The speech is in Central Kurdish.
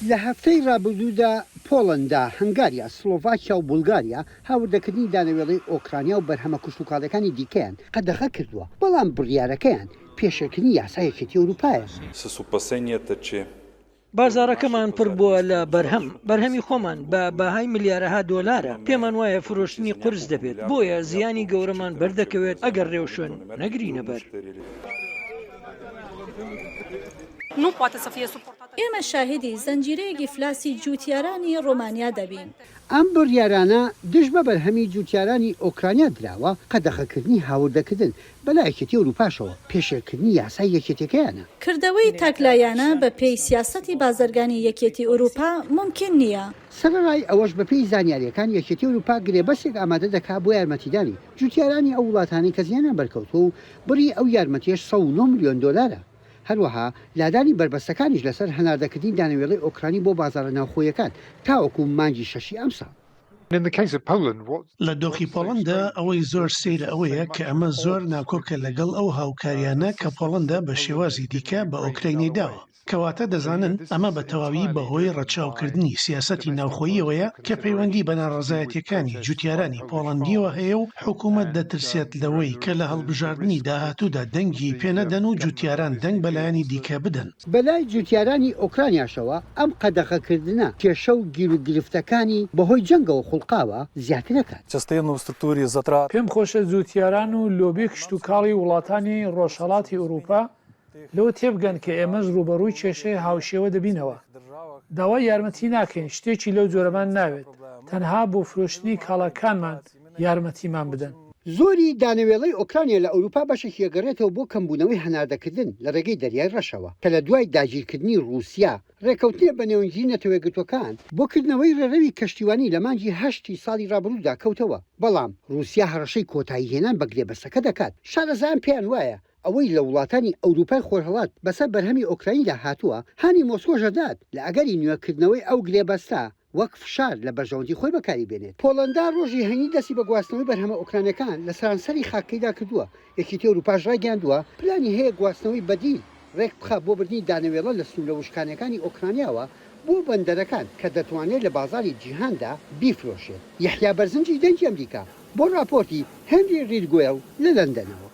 لە هەفتەی ڕابردوودا پۆڵندا، هەنگاریا، سلۆڤاکیا و بولگاریا هاوردەکردنی دانەوێڵەی ئۆکرانیا و بەرهەمە کشتوکاڵەکانی دیکەیان قەدەغە کردووە، بەڵام بڕیارەکەیان پێشێکردنی یاسایەکێتی ئەوروپایە. بازارەکەمان پڕ بووە لە بەرهەمی خۆمان بە باهای ملیارەها دۆلارە. پێمان وایە فرۆشتنی قرس دەبێت، بۆیە زیانی گەورەمان بەردەکەوێت ئەگەر ڕێوشێن نەگرینە بەر. ئێمە شاهدی زەنجیرەیەکی فلاسی جوتیارانی ڕۆمانیا دەبین. ئەم بڕیارانە دژ بە بەرهەمی جوتیارانی ئۆکرانیا دراوە قەدەغەکردنی هاوردەکردن بەلایەکێتی ئەوروپاشەوە پێشێکردنی یاسای یەکێتەکەیانە. کردەوەی تاکلایانە بە پێی سیاسەتی بازرگانی یەکێتی ئەوروپا ممکن نییە. سەرڕای ئەوەش بە پێی زانیاریەکان یەکێتی ئەوروپا گرێبەسێک ئامادە دەکات بۆ یارمەتیدانی جوتیارانی ئەو وڵاتانی کە زیانیان بەرکەوتووە و بڕی ئەو یارمەتیش 109 ملیۆن دۆلارە. هەروەها لادانی بربەستەکانیش لەسەر هەناردەکردنی دانەوێڵەی ئۆکرانی بۆ بازارە ناوخۆیەکان تاوەکو مانگی 6 ئەمساڵ. لە دۆخی پۆڵەندا ئەوەی زۆر سەیرە ئەوەیە کە ئەمە زۆر ناکۆکە لەگەڵ ئەو هاوکاریانە کە پۆڵەندا بە شێوازی دیکە بە ئۆکراینی داوە. کەواتە دەزانن ئەمە بە تەواوی بەهۆی ڕەچاوکردنی سیاسەتی ناوخۆییەوەیە کە پەیوەندی بە ناڕەزایەتیەکانی جوتیارانی پۆڵەندیەوە هەیە و حکوومەت دەترسێت لەوەی کە لە هەڵبژاردننی داهاتوودا دەنگی پێنەدەن و جوتیاران دەنگ بەلایانی دیکە بدەن. بەلای جوتیارانی ئۆکرانیاشەوە ئەم قەدەغەکردنە کێشە و گیر و گرفتەکانی بەهۆی جەنگەوە خوڵقاوە زیاتر دەکات. پێم خۆشە جوتیاران و لۆبی کشتتوکاڵی وڵاتانی ڕۆژهەڵاتی ئەوروپا لەوە تێبگەن کە ئێمەش ڕوبەڕووی کێشەی هاوشێوە دەبینەوە. داوای یارمەتی ناکەین، شتێکی لەو جۆرەمان ناوێت، تەنها بۆ فرۆشتنی کاڵەکانمان یارمەتیمان بدەن. زۆری دانەوێڵەی ئۆکرانیا لە ئەوروپا بەشێکی ئەگەڕێتەوە بۆ کەمبوونەوەی هەناردەکردن لە ڕێگەی دەریای ڕەشەوە کە لە دوای داگیرکردنی رووسیا ڕێکەوتنیە بە نێوەنجی نەتەوەیەکگرتوەکان بۆکردنەوەی ڕێڕەوی کەشتیوانی لە مانگی 8 ساڵی ڕابردوودا کەوتەوە، بەڵام رووسیا هەڕەشەی کۆتایی هێنان بە گرێبەستەکە دەکات. شارەزایان پێیان وایە ئەوەی لە وڵاتانی ئەوروپای خۆرهەڵات بەسەر بەرهەمی ئۆکرایندا هاتووە هانی مۆسکۆژەدات لە ئەگەری نوێکردنەوەی ئەو گرێبەستە وەک فشار لە بەرژەوەندی خۆی بەکاری بێنێت. پۆڵەندا ڕۆژی هەنی دەستی بە گواستنەوەی بەرهەمە ئۆکرانەکان لە سەرانسەری خاکەیدا کردووە. یەکێتی ئەوروپاش ڕاگەیاندووە پلانی هەیە گواستنەوەی بەدیل ڕێک بخات بۆ بردنی دانەوێڵە لە سنوورە وشکانەکانی ئۆکرانیاوە بۆ بەندەرەکان کە دەتوانێت لە بازاری جیهاندا بیفرۆشێت. یەحیا بەرزنجی دەنگی ئەمریکا بۆ راپۆرتی هێنری ریدگوێل لە لەندەنەوە.